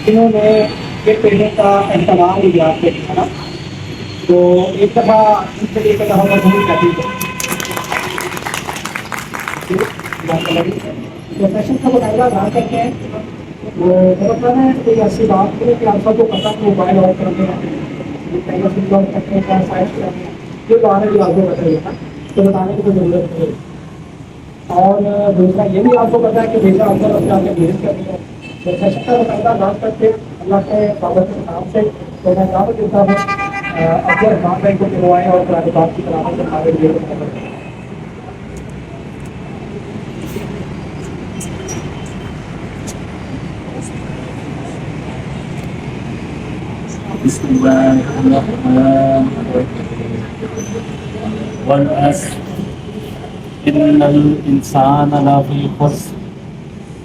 انہوں نے یہ ٹریننگ کا اہتمام بھی کیا ہے نا، تو ایک دفعہ ان کے لیے ایک دفعہ مضمون کرتی ہے سیشن کا مطالعہ نہ کرتے ہیں وہ مطلب ہے کوئی ایسی بات نہیں کہ آپ سب کو پتا کہ موبائل آن کرتے ہیں یہ بارے بھی آپ کو بتائیے گا تو بتانے کی کوئی ضرورت نہیں ہے۔ اور دوسرا یہ بھی آپ کو پتا ہے کہ بیٹا اندر اپنے آپ کے محنت کرنی ہے تو سیشن کا مطالعہ نہ کر کے اللہ کے بابت کے نام سے تو میں دعوت دیتا ہوں افضل رحمان بھائی کو دلوائیں اور قرآن پاک کی تلاوت سے ہمارے لیے بسم اللہ الرحمن الرحیم والعصر ان الانسان لفی خسر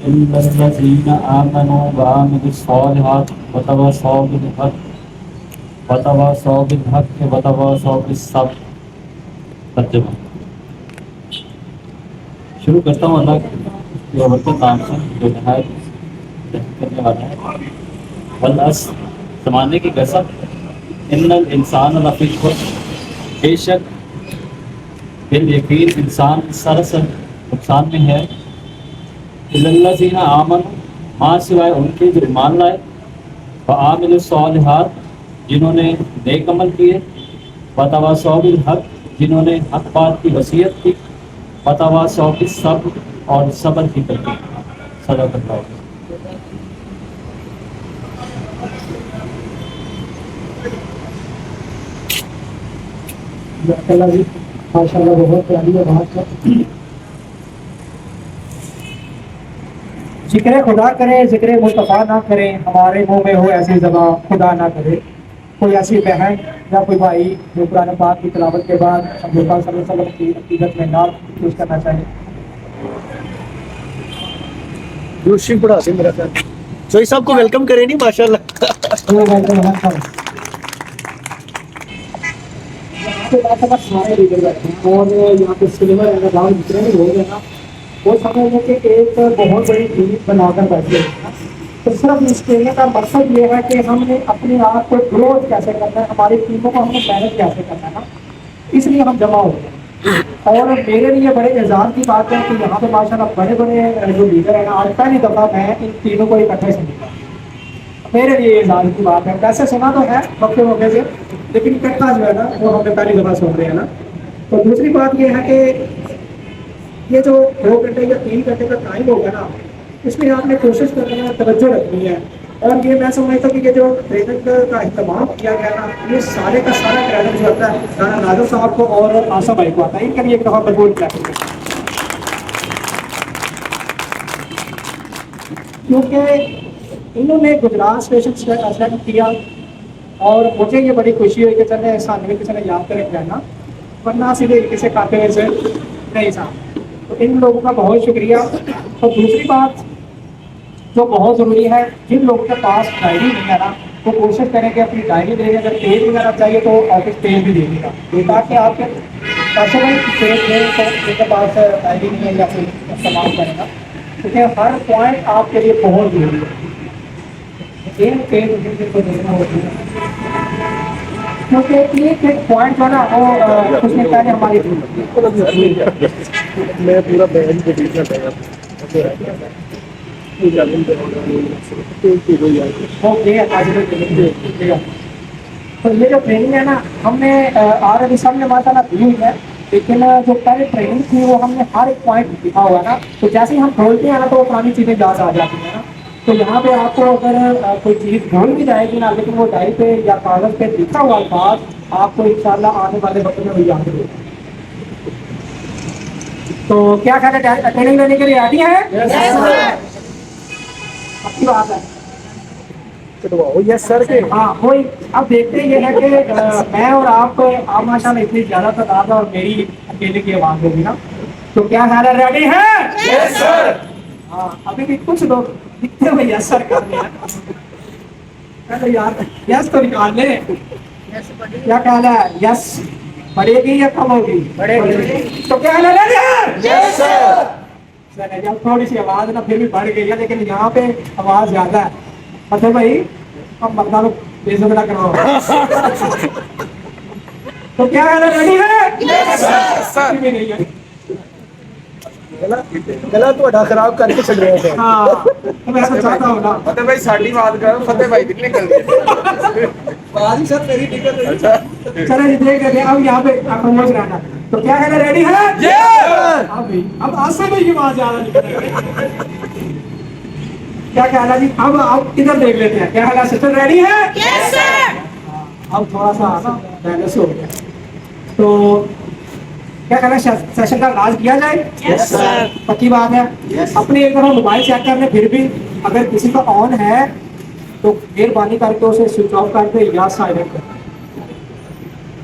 الا الذین آمنوا وعملوا الصالحات وتواصوا بالحق وتواصوا بالصبر۔ ترجمہ شروع کرتا ہوں اللہ کے وبرکت نام سے جو نہایت رحم کرنے والا ہے۔ والعصر زمانے کی قسم، ان الانسان لفی خسر بے شک بالیقین انسان سراسر نقصان میں ہے۔ الا الذین آمنوا ماں سوائے ان کے جو ایمان لائے، وعاملوا الصالحات جنہوں نے نیک عمل کیے، وتواصوا بالحق جنہوں نے حق بات کی وصیت کی، وتواصوا بالصبر اور صبر کی ترغیب۔ صدق اللہ۔ جی ماشاء اللہ بہت پیاری ہے بات ہے۔ ذکر خدا کریں، ذکر مصطفیٰ نہ کریں، ہمارے منہ میں ہو ایسی زبان خدا نہ کرے۔ کوئی ایسی بہن یا کوئی بھائی جو قرآن پاک کی تلاوت کے بعد حضور پاک صلی اللہ علیہ وسلم کی عقیدت میں نعت پیش کرنا چاہے؟ دوسری پڑھا دیں میرا خیال سوئی صاحب کو ویلکم کریں نہیں ماشاء اللہ۔ سارے لیڈر بیٹھے ہیں اور یہاں پہ سلور احمدان جتنے بھی لوگ ہیں نا وہ سمجھیں کہ ایک بہت بڑی ٹیم بنا کر بیٹھے ہیں۔ تو صرف اس کہنے کا مقصد یہ ہے کہ ہم نے اپنے آپ کو گروتھ کیسے کرنا ہے، ہماری ٹیموں کو ہم نے مینج کیسے کرنا ہے نا، اس لیے ہم جمع ہوتے ہیں۔ اور میرے لیے بڑے اعزاز کی بات ہے کہ یہاں پہ ماشاء اللہ بڑے بڑے جو لیڈر ہیں نا، آج پہلی دفعہ میں ان تینوں کو اکٹھے سنتا ہوں، میرے لیے اعزاز کی بات ہے۔ ویسے سنا تو ہے وقت موقع سے، لیکن اکٹھا جو ہے نا وہ ہم نے پہلی دفعہ سن رہے ہیں نا۔ تو دوسری بات یہ ہے کہ یہ جو 2 گھنٹے یا 3 گھنٹے کا ٹائم ہوگا نا، اس میں آپ نے کوشش کرنی ہے، توجہ رکھنی ہے۔ اور یہ میں سمجھتا ہوں کہ یہ جو ٹریننگ کا اہتمام کیا گیا نا، یہ سارے کا سارا کریڈٹ جو آتا ہے رانا ناظر صاحب کو اور آصف بھائی کو آتا ہے۔ ان کے لیے ایک دفعہ بھرپور کیا، کیونکہ انہوں نے گجرات اسٹیشن سیٹ کیا اور مجھے یہ بڑی خوشی ہوئی کہ چلے سانوی کسی نے یاد کر کے نا، ورنہ سیدھے کسی کھاتے میں سے نہیں صاحب۔ تو ان لوگوں کا بہت شکریہ۔ اور دوسری بات جو بہت ضروری ہے، جن لوگوں کے پاس ڈائری نہیں ہے نا، وہ کوشش کریں کہ اپنی ڈائری دے دیں، اگر پیج وغیرہ چاہیے تو آفس پیج بھی دے دے گا، تاکہ آپ کے پرسنل پیج میں تو جن کے پاس ڈائری نہیں ہے یا کوئی استعمال کرے گا، کیونکہ ہر پوائنٹ آپ کے لیے بہت ضروری ہے۔ ایک پیج جن کو دیکھنا ہوتی ہے، کیونکہ ایک ایک پوائنٹ جو ہے نا وہ کچھ نہیں پہلے ہماری میں پورا بیان دیکھنا چاہیے۔ تو یہ جو ٹریننگ ہے نا، ہم نے آر سب نے ماشاء اللہ دی ہوئی ہے، لیکن جو پہلے ٹریننگ تھی وہ ہم نے ہر ایک پوائنٹ لکھا ہوا نا، تو جیسے ہی ہم کھولتے ہیں نا تو وہ پرانی چیزیں یاد آ جاتی ہیں نا۔ تو یہاں پہ آپ کو اگر کوئی چیز بھول بھی جائے گی نا، لیکن وہ ڈائری پہ یا کاغذ پہ لکھا ہوا الفاظ آپ کو انشاءاللہ آنے والے وقت میں بھی یاد رہے گا۔ تو کیا خیال ہے، ٹریننگ لینے کے لیے آتی ہے؟ آپ کی بات ہے یس سر کے ہاں وہی۔ اب دیکھتے یہ ہے کہ میں اور آپ ماشاء اللہ اتنی زیادہ تعداد اور میری اکیلے کی آواز ہوگی نا، تو کیا خیال ہے، ریڈی ہے؟ یس سر۔ ہاں ابھی بھی کچھ لوگ دکھتے ہوئے یس سر کر رہے ہیں یار، یس تو نکال لیں۔ کیا خیال ہے، یس بڑھے گی یا کم ہوگی؟ بڑھے گی۔ تو کیا خیال ہے، یس سر۔ چلے جی، اب تھوڑی سی آواز نا پھر بھی بڑھ گئی ہے، لیکن یہاں پہ آواز زیادہ ہے. فتح بھائی اب مردہ لوگ بے عزت نہ کرو. تو کیا ہے ریڈی ہے؟ بھی نہیں ہے. گلا تو خراب کر کے چل رہے تھے. ہاں تو میں ایسا چاہتا ہوں نا. فتح بھائی ساڑی بات کرو، فتح بھائی دن نکل گئے. آواز ہی سر میری نکل رہی. چلے جی دیکھ لیتے ہیں اب یہاں پہ آپ سمجھ رہنا. تو کیا ہے ریڈی ہے؟ اب آسان بھائی کی آواز زیادہ نکل رہی ہے. کیا کہنا جی؟ اب آپ ادھر دیکھ لیتے ہیں. کیا ہے سسٹر ریڈی ہے؟ اب تھوڑا سا نا بیلنس ہو گیا. تو کیا کہنا سیشن کا آغاز کیا جائے؟ پکی بات ہے. اپنے ایک طرح موبائل چیک کر لیں، پھر بھی اگر کسی کا آن ہے تو مہربانی کر کے اسے سوئچ آف کر دیں یا سائلنٹ کر دیں.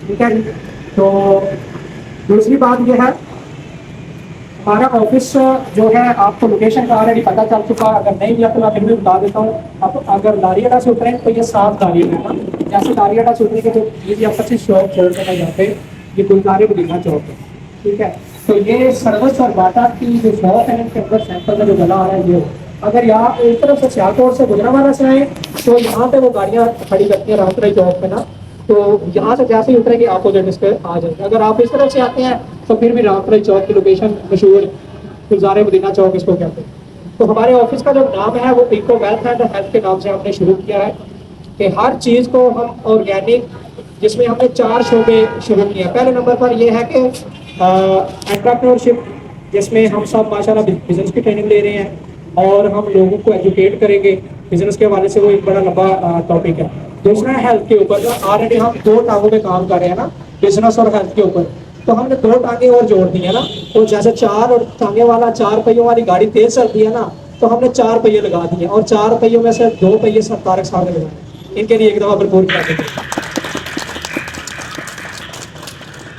ٹھیک ہے جی. تو دوسری بات یہ ہے، ہمارا آفس جو ہے آپ کو لوکیشن کا آلریڈی پتہ چل چکا. اگر نہیں کیا تو میں پھر بھی بتا دیتا ہوں. اب اگر داری اڈا سے اتریں تو یہ 7 داری ہے. جیسے داری اڈا سے اتریں کے جو چیز یا 25 شاپ چھوڑ دینا یہاں پہ، یہ گلزار مدینہ چوک ہے. ٹھیک ہے. تو یہ سروس اور باٹا کی جو شاپ ہے ان کے اندر سینٹر میں جو گلا آ رہا ہے یہ. اگر یہاں ایک طرف سے سیالکوٹ سے گجرانوالہ سے آئیں تو یہاں پہ وہ گاڑیاں کھڑی کرتی ہیں رامپورے چوک پہ نا. تو یہاں سے جیسے ہی اترے گی اپوزٹ اس پہ آ جائے گا. اگر آپ اس طرف سے آتے ہیں تو پھر بھی رامپورے چوک کی لوکیشن مشہور گلزار مدینہ چوک اس کو کہتے ہیں. تو ہمارے آفس کا جو نام ہے وہ ایکو ویلتھ اینڈ ہیلتھ کے نام سے ہم نے شروع کیا ہے کہ ہر چیز کو ہم آرگینک، جس میں ہم نے 4 شعبے شروع کیے ہیں. پہلے نمبر پر یہ ہے کہ انٹرپرینورشپ، جس میں ہم سب ماشاءاللہ بزنس کی ٹریننگ لے رہے ہیں اور ہم لوگوں کو ایجوکیٹ کریں گے بزنس کے حوالے سے. وہ ایک بڑا لمبا ٹاپک ہے. دوسرا ہے ہیلتھ کے اوپر. آلریڈی ہم 2 ٹانگوں میں کام کر رہے ہیں نا، بزنس اور ہیلتھ کے اوپر. تو ہم نے 2 ٹانگیں اور جوڑ دی ہیں نا. تو جیسے 4 اور ٹانگیں والا 4 پہیوں والی گاڑی تیز چلتی ہے نا، تو ہم نے 4 پہیے لگا دیے اور 4 پہیوں میں سے 2 پہیے سب طارق صاحب نے لگائے. ان کے لیے ایک دفعہ بھرپور کر دیں.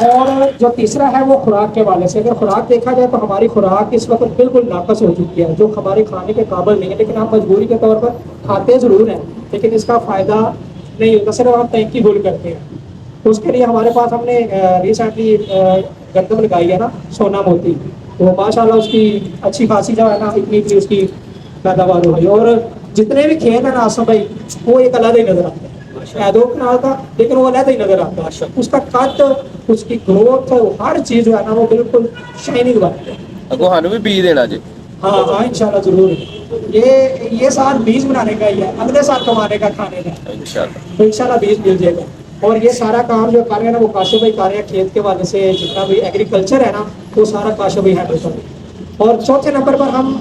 اور جو تیسرا ہے وہ خوراک کے حوالے سے. اگر خوراک دیکھا جائے تو ہماری خوراک اس وقت بالکل ناقص ہو چکی ہے، جو ہمارے کھانے کے قابل نہیں ہے. لیکن ہم مجبوری کے طور پر کھاتے ضرور ہیں، لیکن اس کا فائدہ نہیں ہوتا، صرف ہم ٹینکی بھول کرتے ہیں. تو اس کے لیے ہمارے پاس ہم نے ریسنٹلی گندم لگائی ہے نا، سونا موتی. تو ماشاء اللہ اس کی اچھی خاصی جو ہے نا اتنی اس کی پیداوار ہو گئی. اور جتنے بھی کھیت ہیں نا آسم بھائی، وہ ایک علیحدہ ہی نظر آتے ہیں. 2 کنال کا، لیکن وہ علیحدہ ہی نظر آتا ہے. اس کا قد، اس کی گروتھ، ہر چیز جو ہے نا وہ بالکل شائننگ بنتی ہے. اگو ہانو بھی بی دینا جی. ہاں ہاں انشاءاللہ ضرور. یہ سال بیج بنانے کا ہی ہے، اگلے سال کمانے کا، کھانے کا. تو انشاءاللہ بیج مل جائے گا. اور یہ سارا کام جو کر رہے ہیں نا وہ کاشف بھائی کر رہے ہیں. کھیت کے حوالے سے جتنا بھی ایگریکلچر ہے نا وہ سارا کاشف بھائی ہینڈل کر رہے ہیں. اور چوتھے نمبر پر ہم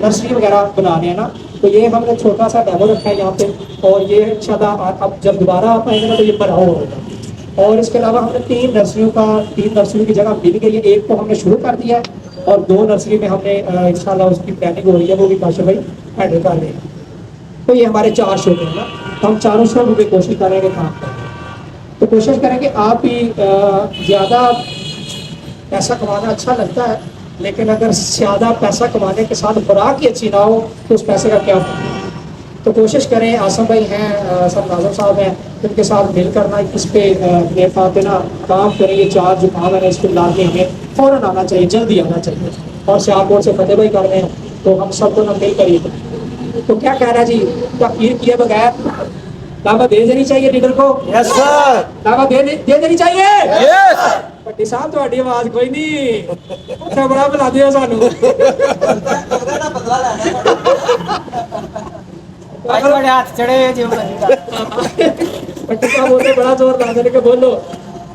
نرسری وغیرہ بنا رہے ہیں نا. تو یہ ہم نے چھوٹا سا ڈیمو رکھا ہے یہاں پہ، اور یہ انشاءاللہ اب جب دوبارہ آپ آئیں گے نا تو یہ بڑا ہوگا. اور اس کے علاوہ ہم نے 3 نرسریوں کی جگہ مل گئی ہے. ایک تو ہم نے شروع کر دیا ہے اور 2 نرسری میں ہم نے انشاءاللہ اس کی پلاننگ ہو رہی ہے، وہ بھی کاشف بھائی ہینڈل کر رہے ہیں. تو یہ ہمارے 4 شعبے ہیں نا. تو ہم چاروں شعبوں پہ کوشش کریں گے کام کریں. تو کوشش کریں کہ آپ بھی زیادہ پیسہ کمانا اچھا لگتا ہے، لیکن اگر زیادہ پیسہ کمانے کے ساتھ خوراک ہی اچھی نہ ہو تو اس پیسے کا کیا فائدہ. تو کوشش کریں. آسم بھائی ہیں، سب ناظم صاحب ہیں، ان کے ساتھ مل کرنا اس پہ میرے ساتھ نا کام کریں. یہ 4 جو کام ہے اس کو لا کے ہمیں فوراً آنا چاہیے، جلدی آنا چاہیے. اور سیالکوٹ سے فتح بھائی کر رہے ہیں تو ہم سب کو نہ مل کر ہی کریں. تو کیا کہہ رہا ہے جی، تاخیر کیے بغیر دعوت دے دینی چاہیے لیڈر کو. یس سر. دعوت دے دینی چاہیے. یس. پٹی صاحب تھوڑی آواز کوئی نہیں، خبریں بلا دیو سانو. ہاتھ چڑھے جی. پٹی صاحب بولتے بڑا زور لا دینے کے بولو.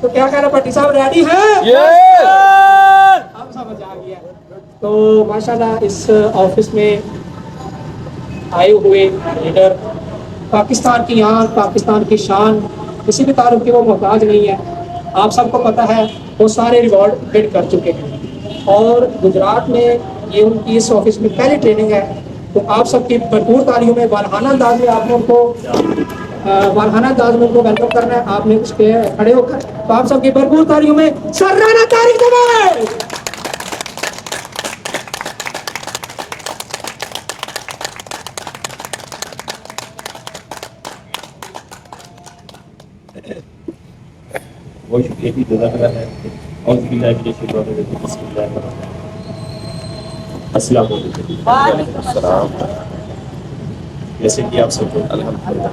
تو کیا کہہ رہا پٹی صاحب ریڈی ہے؟ اب سمجھ آ گیا. تو ماشاءاللہ اس آفس میں آئے ہوئے لیڈر پاکستان کی آن، پاکستان کی شان، کسی بھی تعلق کی وہ محتاج نہیں ہے. آپ سب کو پتہ ہے وہ سارے ریوارڈ ہٹ کر چکے ہیں. اور گجرات میں یہ ان کی اس آفس میں پہلی ٹریننگ ہے. تو آپ سب کی بھرپور تعلیموں میں والہانہ انداز میں آپ لوگوں کو ویلکم کرنا ہے. آپ نے اس پہ کھڑے ہو کر تو آپ سب کی بھرپور تعلیموں میں سرانہ تاریخ دبائے. وہ شکریہ کی جزاک اللہ ہے. اور بسم اللہ السلام علیکم. السلام. جیسے کہ آپ سب کو الحمدللہ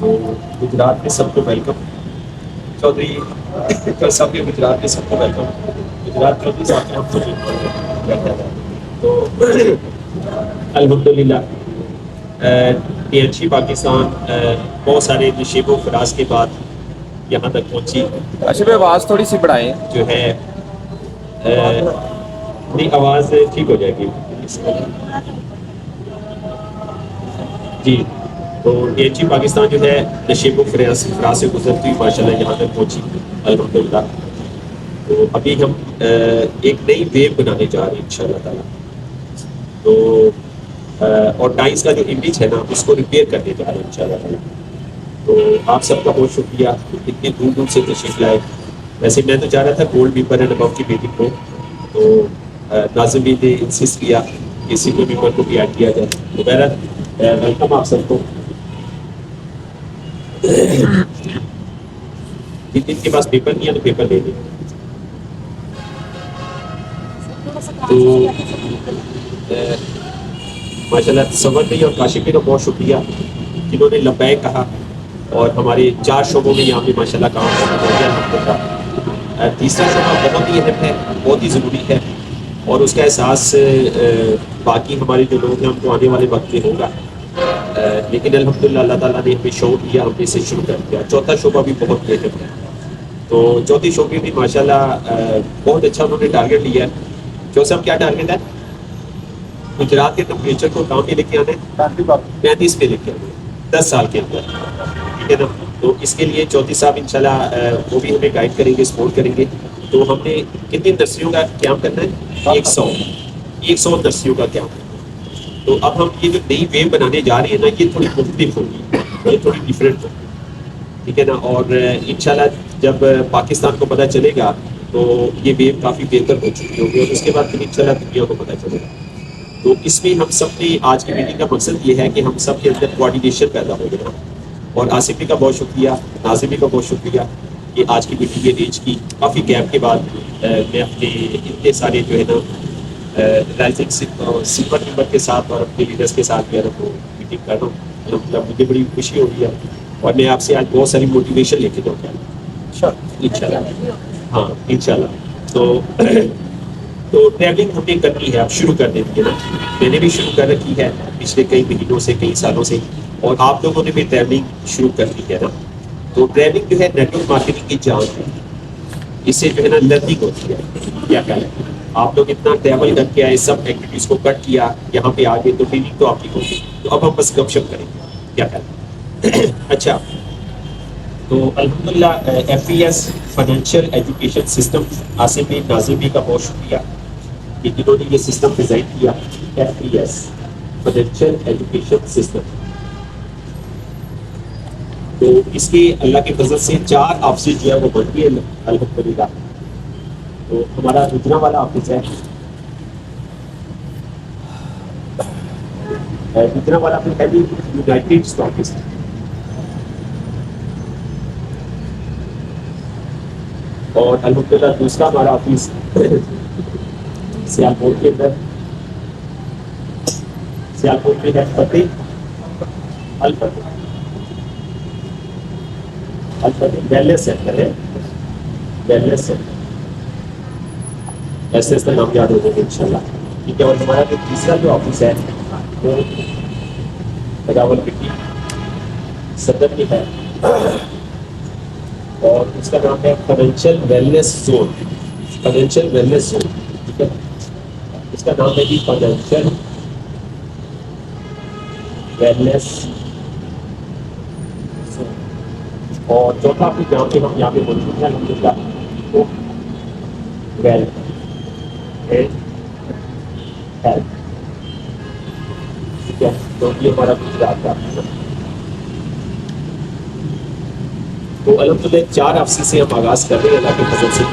تو گجرات میں سب کو ویلکم. چودھری صاحب کے گجرات میں سب کو ویلکم. گجرات چودھری صاحب کے ہم تو الحمدللہ پی ایچ ای پاکستان بہت سارے نشیب و فراز کے بعد یہاں تک پہنچی. اشرف آواز تھوڑی سی بڑھائیں. جو ہے نہیں آواز ٹھیک ہو جائے گی جی. تو پی ایچ ای پاکستان جو ہے نشیب و فراز سے گزرتی ہوئی ماشاء اللہ یہاں تک پہنچی الحمدللہ. تو ابھی ہم ایک نئی ویو بنانے جا رہے ہیں انشاءاللہ تعالیٰ. تو اور ڈائنس کا جو امیج ہے نا اس کو ریپیئر کرنے جا رہے ہیں انشاءاللہ تعالیٰ. تو آپ سب کا بہت شکریہ اتنے دور دور سے تشریف لائے. ویسے میں تو چاہ رہا تھا گولڈ ممبر اینڈ ابو کی میٹنگ کو, تو ناظم بھی نے انسسٹ کیا کسی کو ممبر کو بھی ایڈ کیا جائے. تو بہرحال ویلکم آپ سب کو. جن کے پاس پیپر نہیں ہے تو پیپر لے لیں. تو ماشاء اللہ تصور بھی اور کاشف بھی کا بہت شکریہ جنہوں نے لبیک کہا اور ہمارے 4 شعبوں میں یہاں پہ ماشاء اللہ کام کرنا ہو گیا الحمدللہ. تیسرا شعبہ بہت ہی اہم ہے, بہت ہی ضروری ہے, اور اس کا احساس باقی ہمارے جو لوگ ہیں ان کو آنے والے وقت میں ہوگا. لیکن الحمدللہ اللہ تعالیٰ نے ہمیں شعور دیا, ہم نے اسے شروع کر دیا. چوتھا شعبہ بھی بہت اہم ہے. تو چوتھی شعبے بھی ماشاء اللہ بہت اچھا انہوں نے ٹارگیٹ لیا ہے. جو سب کیا ٹارگیٹ ہے؟ گجرات کے ٹمپریچر کو کام پہ لے کے آنا ہے 35 پہ لے کے آنا ہے 10 سال کے اندر, ٹھیک ہے نا. تو اس کے لیے چودھری صاحب انشاءاللہ وہ بھی ہمیں گائیڈ کریں گے, سپورٹ کریں گے. تو ہم نے کتنی نرسریوں کا قیام کرنا ہے؟ 100 نرسریوں کا قیام کرنا ہے. تو اب ہم یہ جو نئی ویو بنانے جا رہے ہیں نا یہ تھوڑی مختلف ہوگی, یہ تھوڑی ڈفرینٹ ہوگی, ٹھیک ہے نا. اور انشاءاللہ جب پاکستان کو پتہ چلے گا تو یہ ویو کافی بہتر ہو چکی ہوگی, اور اس کے بعد پھر انشاءاللہ دنیا کو پتہ چلے گا. تو اس میں ہم سب نے آج کی میٹنگ کا مقصد یہ ہے کہ ہم سب کے اندر کوآرڈینیشن پیدا ہو گیا. اور آصف بھی کا بہت شکریہ, ناظم بھی کا بہت شکریہ کہ آج کی میٹنگ ارینج کی. کافی گیپ کے بعد میں اپنے اتنے سارے جو ہے نا رائزنگ سپر ممبر کے ساتھ اور اپنے لیڈرس کے ساتھ جو ہے نا وہ میٹنگ کر رہا ہوں. الحمدللہ مجھے بڑی خوشی ہو رہی ہے, اور میں آپ سے آج بہت ساری موٹیویشن لے کے جاؤں گا انشاءاللہ. ہاں انشاءاللہ. تو ٹریولنگ ہم نے کرنی ہے, اب شروع کر دیں گے نا. میں نے بھی شروع کر رکھی ہے پچھلے کئی مہینوں سے, کئی سالوں سے, اور آپ لوگوں نے بھی ٹریولنگ شروع کر دی ہے نا. تو ٹریولنگ جو ہے نیٹ ورک مارکیٹنگ کی جان ہے. اس سے جو ہے نا لرننگ ہوتی ہے. کیا کریں آپ لوگ اتنا ٹریول کر کے آئے, سب ایکٹیویٹیز کو کٹ کیا, یہاں پہ آ گئے, تو ٹریننگ تو آپ کی ہوگی. تو اب ہم بس گپ شپ کریں گے, کیا کریں. اچھا, تو الحمدللہ F E S financial education system Asif بھی ناظم بھی کا بہت شکریہ کہ جنہوں نے یہ سسٹم ڈیزائن کیا. F E S financial education system. تو اس کے اللہ کے فضل سے 4 آفسز جو ہے وہ بن گئے الحمدللہ. تو ہمارا گجرا والا آفس ہے, گجرا والا آفس ہے یونائٹیڈ اسٹاک آفس. اور الحمدللہ دوسرا ہمارا آفس سیالکوٹ کے اندر, سیالکوٹ میں ہے فتح الفتح ویلنس سینٹر ہے, ویلنس سینٹر ایسے ایسے نام یاد ہو جائے گا انشاءاللہ, ٹھیک ہے. اور ہمارا جو تیسرا جو آفس ہے وہ راول پنڈی صدر میں ہے, اور اس کا نام ہے financial wellness zone. Financial wellness zone, ٹھیک ہے. اس کا نام ہے جی فائنینشیل ویلنس زون. اور چوتھا آپ جہاں پہ ہم یہاں پہ موجود ہیں الحمدللہ وہ ویلتھ اینڈ ہیلتھ, ٹھیک ہے. تو یہ ہمارا گجرات کا آفس ہے. تو الحمدللہ 4 آفس سے ہم آغاز کر رہے ہیں اللہ کے فضل سے,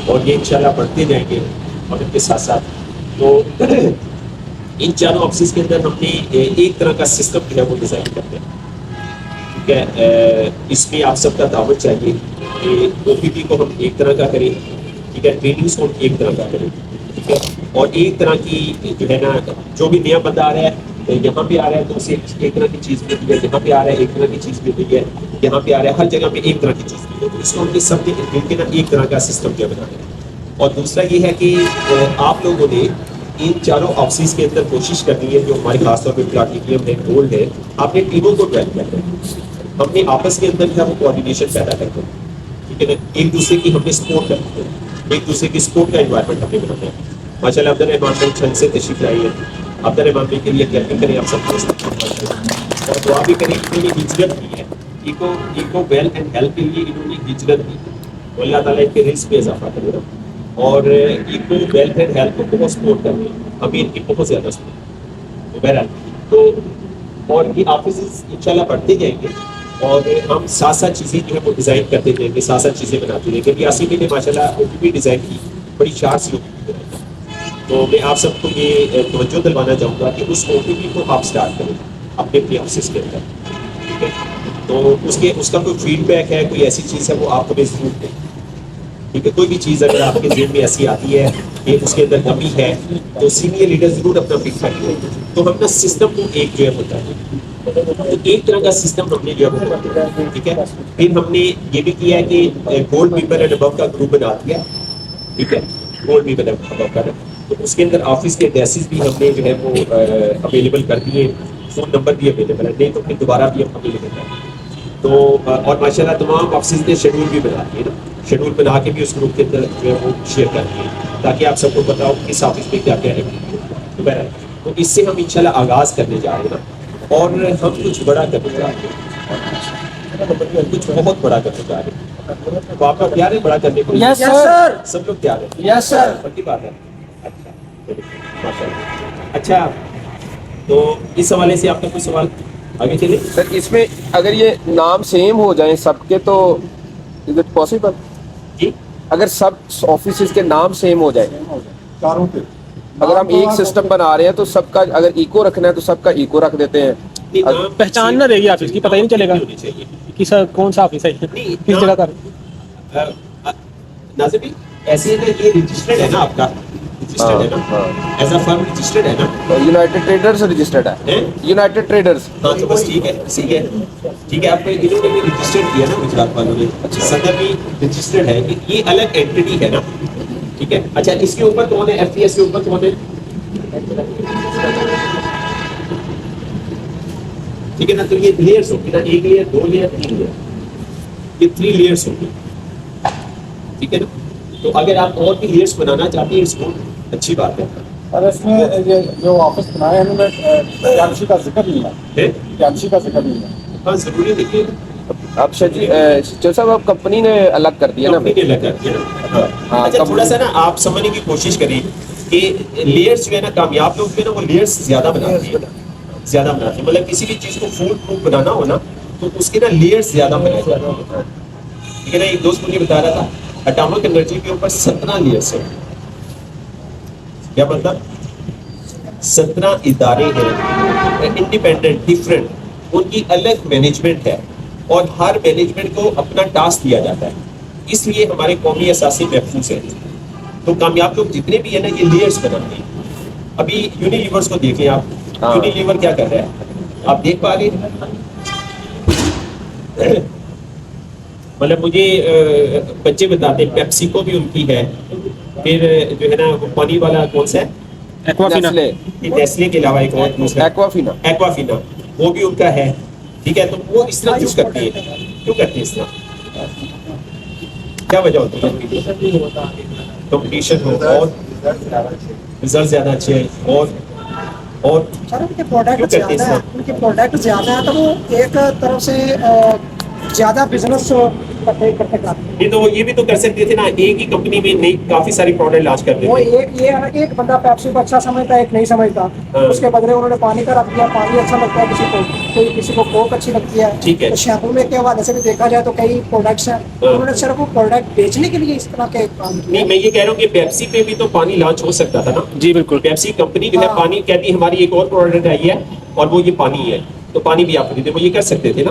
اور یہ انشاءاللہ بڑھتے جائیں گے. اور ان کے ساتھ ساتھ تو ان 4 آفسز کے اندر ہم نے ایک طرح کا سسٹم جو ہے وہ ڈیزائن کرتے ہیں, ٹھیک ہے. اس میں آپ سب کا دعوت چاہیے کہ او پی ٹی کو ہم ایک طرح کا کریں, ٹھیک ہے. ٹریننگس کو ہم ایک طرح کا کریں, ٹھیک ہے. اور ایک طرح کی جو ہے نا جو بھی نیا بندہ آ رہا ہے یہاں پہ آ رہا ہے تو اسے ایک طرح کی چیز ملتی ہے, یہاں پہ آ رہا ہے ایک طرح کی چیز ملتی ہے, یہاں پہ آ رہا ہے ہر جگہ پہ ایک طرح کی چیز ملتی ہے. تو اس کو ہم نے سب نے مل کے نا ایک طرح کا سسٹم کیا بنایا ہے. اور دوسرا یہ ہے کہ آپ لوگوں نے ان چاروں آفسز کے اندر کوشش کرنی ہے جو ہماری خاص طور پہ پلاٹینیم ہے, گولڈ ہے, آپ نے ٹیموں کو ڈیولپ کرنا ہے. ہم نے آپس کے اندر جو ہے وہ کوآرڈینیشن پیدا کرتے ہیں, ٹھیک ہے نا, ایک دوسرے کی ہم نے سپورٹ کرنی ہے, ایک دوسرے کی سپورٹ کا انوائرمنٹ ہم نے بنانا ہے. ماشاء اللہ عبدالرحمان بھائی چھن سے تشریف لائی ہے. عبدالرحمان بھائی کے لیے کیئرنگ کریں آپ سب کو اور دعا بھی کریں. انہوں نے ہجرت کی ہے, ایکو ویل اینڈ ہیلتھ کے لیے انہوں نے ہجرت کی, تو اللہ تعالیٰ ان کے رزق میں اضافہ کرے گا. اور ایکو ویلتھ اینڈ ہیلتھ کو بہت سپورٹ کر رہے ہیں, ابھی ان کی بہت زیادہ سپورٹ بہرحال. تو اور یہ آفیسز انشاءاللہ بڑھتے جائیں گے اور ہم ساتھ ساتھ چیزیں جو ہے وہ ڈیزائن کرتے جائیں گے, ساتھ ساتھ چیزیں بناتے جائیں گے. ابھی آصف نے ماشاء اللہ بھی ڈیزائن کی, بڑی شارٹ سی ہوگی. تو میں آپ سب کو یہ توجہ دلوانا چاہوں گا کہ اس او ٹی پی کو آپ اسٹارٹ کریں اپنے اپنے آفسز کے اندر, ٹھیک ہے. تو اس کا کوئی فیڈ بیک ہے, کوئی ایسی چیز ہے وہ آپ ہمیں ضرور دیں, ٹھیک ہے. کوئی بھی چیز اگر آپ کے ذہن میں ایسی آتی ہے کہ اس کے اندر کمی ہے تو سینئر لیڈر ضرور اپنا فیڈ بیک کریں. تو ہم نا سسٹم کو ایک جو ہے ہوتا ہے, تو ایک طرح کا سسٹم ہم نے جو ہے وہ بنا دیا, ٹھیک ہے. پھر ہم نے یہ بھی کیا ہے کہ گولڈ پیپل اینڈ ابو کا گروپ بنا دیا, ٹھیک ہے, گولڈ پیپل اینڈ ابو کا. تو اس کے اندر آفس کے ایڈریسز بھی ہم نے جو ہے وہ اویلیبل کر دیے, فون نمبر بھی اویلیبل ہے, نہیں تو پھر دوبارہ بھی ہم اویلیبل کریں. تو اور ماشاء اللہ تمام آفسز نے شیڈول بھی بنا دیے نا, شیڈول بنا کے بھی اس گروپ کے اندر جو ہے وہ شیئر کر دیے تاکہ آپ سب کو پتا ہو کس آفس میں کیا کیا ہے. تو اس سے ہم انشاءاللہ آغاز کرنے جا رہے ہیں نا, اور ہم کچھ بڑا کرنے جا رہے ہیں, کچھ بہت بڑا کرنے جا رہے ہیں. تو آپ کا تیار ہے بڑا کرنے کے لیے؟ یس سر, سب لوگ تیار ہیں؟ یس سر. پکی بات ہے. ماشاء اللہ. اچھا, تو اس حوالے سے آپ کا کوئی سوال آگے چلے سر؟ اس میں اگر یہ نام سیم ہو جائیں سب کے تو از اٹ پاسبل؟ جی, اگر سب آفیسز کے نام سیم ہو جائے, چاروں پہ اگر ہم ایک سسٹم بنا رہے ہیں تو سب کا اگر ایکو رکھنا ہے تو سب کا ایکو رکھ دیتے ہیں. پہچان نہ رہے گی آفس کی, پتہ ہی نہیں چلے گا کہ سر کون سا آفس ہے, کس جگہ کا. ناظر بھائی ایسے ہے نا, یہ رجسٹرڈ ہے نا آپ کا, رجسٹرڈ ہے نا, ایز اے فرم رجسٹرڈ ہے نا, یونائٹیڈ ٹریڈرز رجسٹرڈ ہے, یونائٹیڈ ٹریڈرز. ہاں تو بس ٹھیک ہے, ٹھیک ہے, ٹھیک ہے. آپ کو انہوں نے بھی رجسٹرڈ کیا نا گجرات والوں نے, صدر بھی رجسٹرڈ ہے, یہ الگ اینٹی ہے نا, ٹھیک ہے. اچھا, اس کے اوپر کون ہے, ایف ٹی ایس کے اوپر کون ہے, ٹھیک ہے نا. تو یہ لیئرس ہوگی نا, ایک لیئر, دو لیئر, تین لیئر, یہ 3 لیئرس ہوگی, ٹھیک ہے نا. تو اگر آپ اور بھی لیئرس بنانا چاہتے ہیں اس کو, اچھی بات ہے. اور اس میں یہ جو آفس بنایا ہے انہوں نے جانشی کا ذکر نہیں ہے, جانشی کا ذکر نہیں ہے. ہاں ضروری دیکھیے, اب شجیع صاحب اب کمپنی نے الگ کر دیا نا. کمپنی نے الگ کر دیا نا. اچھا, تھوڑا سا نا آپ سمجھنے کی کوشش کریں کہ لیئرس جو ہے نا, کامیاب لوگ جو ہے نا وہ لیئرس زیادہ بناتے ہیں, زیادہ بناتے ہیں. مطلب کسی بھی چیز کو فول پروف بنانا ہو نا تو اس کے نا لیئرس زیادہ بنائے جاتے ہیں, ٹھیک ہے نا. ایک دوست مجھے بتا رہا تھا اٹامک انرجی کے اوپر 17 لیئرس ہیں. کیا مطلب 17 ادارے ہیں انڈیپینڈنٹ, ڈفرینٹ, ان کی الگ مینجمنٹ ہے اور ہر مینجمنٹ کو اپنا ٹاسک دیا جاتا ہے. اس لیے ہمارے قومی اثاثے محفوظ ہیں. تو کامیاب لوگ جتنے بھی ہیں نا یہ لیئرس بناتے ہیں. ابھی یونیلیورس کو دیکھیں آپ, یونیلیور کیا کر رہا ہے آپ دیکھ پا رہے ہیں. مطلب مجھے بچے بتاتے ہیں پیپسی کو بھی ان کی ہے, پھر جو ہے نا وہ پانی والا کون سا ہے, نیسلے کے علاوہ ایک اور دوسرا ایکوافینا, وہ بھی ان کا ہے, ٹھیک ہے. تو وہ اس طرح کیوں کرتی ہے, کیوں کرتی ہے اس طرح, کیا وجہ ہوتی ہے؟ کمپٹیشن ہو اور رزلٹ زیادہ اچھے ہیں, اور سر ان کے پروڈکٹ زیادہ ہے تو وہ ایک طرف سے زیادہ بزنس کرتے یہ تو یہ بھی تو کر سکتے تھے نا, ایک ہی کمپنی میں نہیں کافی ساری پروڈکٹ لانچ کر دیتے. وہ ایک بندہ پیپسی کو اچھا سمجھتا ہے, ایک نہیں سمجھتا, اس کے بدلے انہوں نے پانی کا رکھ دیا. پانی اچھا لگتا ہے کسی کو, کسی کو کوک اچھی لگتی ہے, ٹھیک ہے. تو شیمپو میں کے حوالے سے بھی دیکھا جائے تو کئی پروڈکٹس ہیں, انہوں نے صرف وہ پروڈکٹ بیچنے کے لیے اس طرح کے کام کیا. نہیں, میں یہ کہہ رہا ہوں کہ پیپسی پہ بھی تو پانی لانچ ہو سکتا تھا نا. جی بالکل, پیپسی کمپنی جو ہے پانی کہتی ہے ہماری ایک اور پروڈکٹ آئی ہے اور وہ یہ پانی ہے, تو پانی بھی آپ کو دیتے, وہ یہ کر سکتے تھے نا.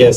Yes,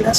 Yes,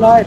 Lord.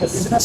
business.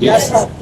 Yes, sir.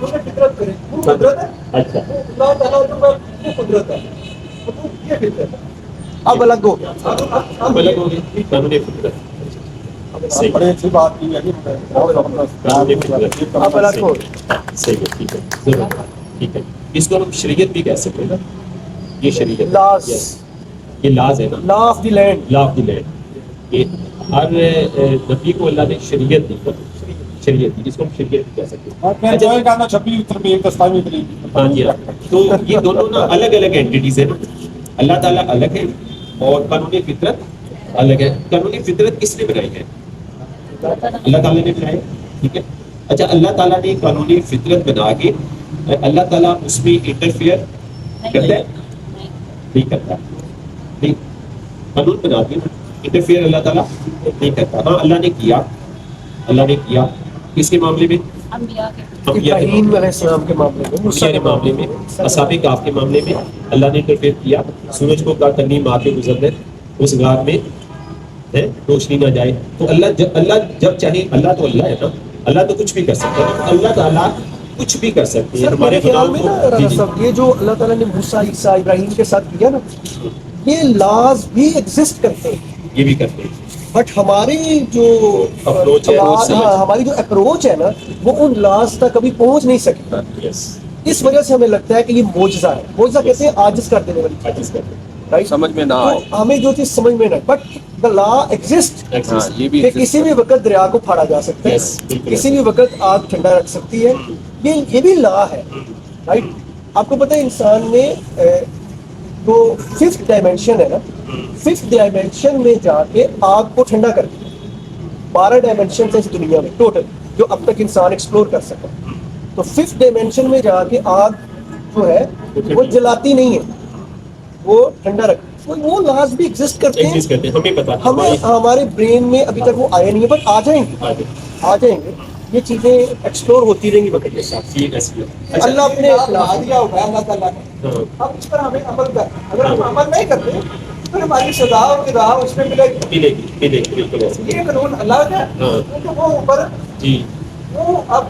قانون فطرت کرے، وہ قدرت ہے. اچھا اللہ تعالیٰ جو ہے وہ قدرت ہے، وہ یہ فطرت ہے. اب الگ ہو گیا. اب الگ ہو گئی قانون فطرت. صحیح بڑی اچھی بات کی ہے کہ قانون فطرت اب الگ ہو گیا. صحیح ہے. ٹھیک ہے ضرور ٹھیک ہے. اس کو ہم شریعت بھی کہہ سکتے ہیں نا. یہ شریعت لاس، Yes. یہ لاز ہے نا. Law of the land. Law of the land. یہ ہر نبی کو اللہ نے شریعت دی. شریعت دی جس کو ہم شریعت بھی کہہ سکتے ہیں. ہاں جی ہاں. تو یہ دونوں نا الگ الگ اینٹیز ہیں نا. اللہ تعالیٰ الگ ہے اور قانون فطرت الگ ہے. قانون فطرت کس نے بنائی ہے؟ اللہ تعالیٰ نے بنائی. ٹھیک ہے. اچھا اللہ تعالیٰ نے قانون فطرت بنا کے اللہ تعالیٰ اس میں انٹرفیئر کرتا ہے؟ نہیں کرتا. نہیں قانون بنا کے انٹرفیئر اللہ تعالیٰ نہیں کرتا. ہاں اللہ نے کیا. اللہ نے کیا کس کے معاملے میں؟ انبیاء کے ابراہیم علیہ السلام کے معاملے میں، انبیاء کے معاملے میں، اصحاب کہف کے معاملے میں اللہ نے انٹرفیئر کیا. سورج کو کہا تنیم آ کے گزر دے اس غار میں روشنی نہ جائے. تو اللہ جب چاہے، اللہ تو اللہ ہے نا. اللہ تو کچھ بھی کر سکتا ہے. اللہ تعالیٰ کچھ بھی کر سکتے ہیں. سر ہمارے میرے خیال میں نا جی رانا جی صاحب، یہ جو اللہ تعالیٰ نے موسیٰ، عیسیٰ، ابراہیم کے ساتھ کیا نا، یہ لاز بھی ایگزسٹ کرتے ہیں. یہ بھی کرتے ہیں. بٹ ہماری جو Approach ہے، ہماری جو اپروچ ہے نا، وہ ان لاز تک کبھی پہنچ نہیں سکتی. یس اس وجہ سے ہمیں لگتا ہے کہ یہ معجزہ ہے. معجزہ کہتے ہیں عاجز کر دینے والی چیز. عاجز کرتے ہیں. رائٹ؟ سمجھ میں نہ آئے. تو ہمیں جو چیز سمجھ میں نہ آئے، بٹ دا لا ایگزسٹ، ہاں یہ بھی کہ کسی بھی وقت دریا کو پھاڑا جا سکتا ہے، Yes, بالکل. کسی بھی وقت آگ ٹھنڈا رکھ سکتی ہے. یہ بھی لا ہے. رائٹ؟ آپ کو پتہ ہے انسان نے جو ففتھ ڈائمینشن ہے نا، ففتھ ڈائمینشن میں جا کے آگ کو ٹھنڈا کر دیا. 12 ڈائمینشن ہے اس دنیا میں ٹوٹل جو اب تک انسان ایکسپلور کر سکا. تو ففتھ ڈائمینشن میں جا کے آگ جو ہے وہ جلاتی نہیں ہے، وہ ٹھنڈا رکھتی. وہ لاز بھی ایگزسٹ کرتے ہیں. ایگزسٹ کرتے ہیں. ہمیں پتا ہمارے برین میں ابھی تک وہ آئے نہیں ہے، بٹ آ جائیں گے. آ جائیں گے. یہ چیزیں ایکسپلور ہوتی رہیں گی وقت کے ساتھ. اللہ اپنے دیا ہوگا اللہ تعالیٰ نے، اب اس پر ہمیں عمل کرنا. اگر ہم عمل نہیں کرتے پھر ہماری سزا اور جزا اس میں ملے گی. ملے گی بالکل ایسے. یہ قانون اللہ کا ہے، کیونکہ وہ اوپر جی وہ اب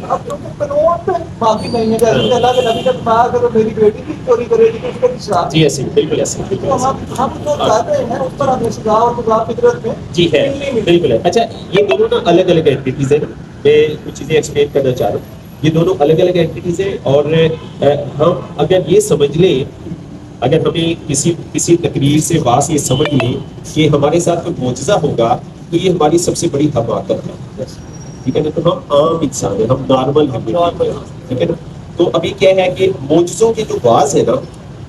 کیونکہ قانون پہ باقی نہیں ہے. جیسے اللہ کے نبی نے کہا اگر میری بیٹی بھی چوری کرے گی تو اس کو بھی سزا. جی ایسے بالکل ایسے بالکل تو ایسے. ہم جو چاہتے ہیں اس پر ہمیں سزا اور جزا فطرت میں جی ہے بالکل ہے. اچھا یہ دونوں نا الگ الگ اینٹیز ہیں. میں کچھ چیزیں ایکسپلین کرنا چاہ رہا ہوں. یہ دونوں الگ الگ اینٹیز ہیں اور ہم اگر یہ سمجھ لیں، اگر ہمیں کسی تقریر سے واس یہ سمجھ لیں کہ ہمارے ساتھ کوئی معجزہ ہوگا تو یہ ہماری سب سے بڑی حماقت ہے. ٹھیک ہے نا. تو ہم عام انسان ہیں، ہم نارمل ہیں. ٹھیک ہے نا. تو ابھی کیا ہے کہ معجزوں کے جو واز ہے نا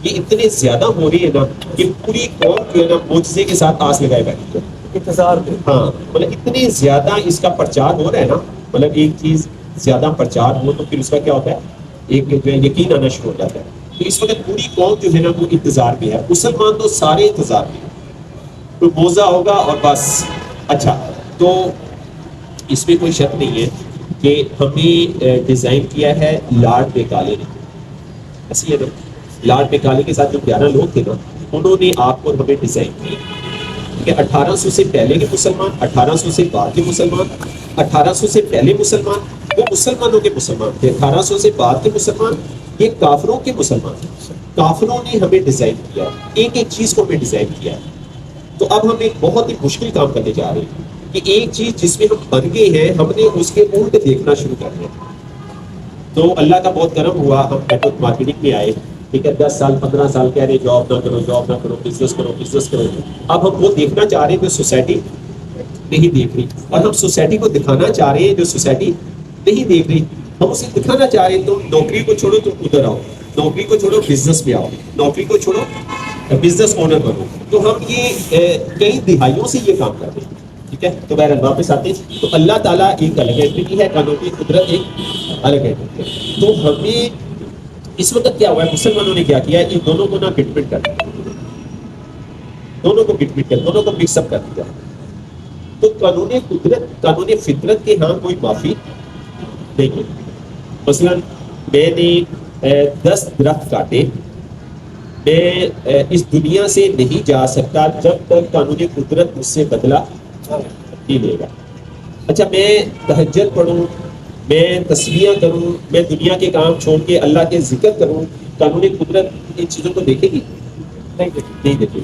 یہ اتنے زیادہ ہو رہی ہے نا کہ پوری قوم جو ہے نا معجزے کے ساتھ آس لگائے بیٹھے. انتظار میں. ہاں مطلب اتنے زیادہ اس کا پرچار ہو رہا ہے نا. مطلب ایک چیز زیادہ پرچار ہو تو پھر اس کا کیا ہوتا ہے، ایک جو ہے یقین آنا شروع ہو جاتا ہے. تو اس وقت پوری قوم جو ہے نا وہ انتظار میں ہے. مسلمان تو سارے انتظار میں ہیں. تو موزہ ہوگا اور بس. اچھا تو اس میں کوئی شک نہیں ہے کہ ہمیں ڈیزائن کیا ہے لارڈ بیکالے نے. ایسی ہے نا. لارڈ بیکالے کے ساتھ جو 11 لوگ تھے نا انہوں نے آپ کو ہمیں ڈیزائن کیا کہ 1800 سے پہلے کے مسلمان، 1800 سے بعد کے مسلمان، 1800 سے پہلے مسلمان وہ مسلمانوں کے مسلمان تھے، 1800 سے بعد کے مسلمان یہ کافروں کے مسلمان تھے. کافروں نے ہمیں ڈیزائن کیا، ایک ایک چیز کو ہمیں ڈیزائن کیا. تو اب ہم ایک بہت ہی مشکل کام کرنے جا رہے ہیں کہ ایک چیز جس میں ہم بن گئے ہیں ہم نے اس کے الٹ دیکھنا شروع کر دیا. تو اللہ کا بہت کرم ہوا، ہم نیٹ ورک مارکیٹنگ میں آئے. ٹھیک ہے. 10 سال 15 سال کہہ رہے جاب نہ کرو، جاب نہ کرو، بزنس کرو، بزنس کرو. اب ہم وہ دیکھنا چاہ رہے ہیں جو سوسائٹی نہیں دیکھ رہی، اور ہم سوسائٹی کو دکھانا چاہ رہے ہیں جو سوسائٹی نہیں دیکھ رہی. ہم اسے دکھانا چاہ رہے ہیں تو نوکری کو چھوڑو تم ادھر آؤ، نوکری کو چھوڑو بزنس میں آؤ، نوکری کو چھوڑو بزنس اونر بنو. تو ہم یہ کئی دہائیوں سے یہ کام کر رہے ہیں. ٹھیک ہے. تو بہرحال واپس آتے ہیں. تو اللہ تعالیٰ ایک الگ اینٹی ہے، قانون کی قدرت ایک الگ اینٹی ہے. تو ہمیں اس وقت کیا ہوا ہے، مسلمانوں نے کیا کیا ہے، ان دونوں کو نا گٹ کر دیا، دونوں کو گٹ کر، دونوں کو مکس اپ کر دیا. تو قانون قدرت، قانون فطرت کے ہاں کوئی معافی نہیں ہے. مثلا میں نے 10 درخت کاٹے، میں اس دنیا سے نہیں جا سکتا جب تک قانون قدرت مجھ سے بدلہ نہیں لے گا. اچھا میں تہجد پڑھوں، میں تسبیح کروں، میں دنیا کے کام چھوڑ کے اللہ کے ذکر کروں، قانون قدرت ان چیزوں کو دیکھے گی؟ نہیں دیکھے گی.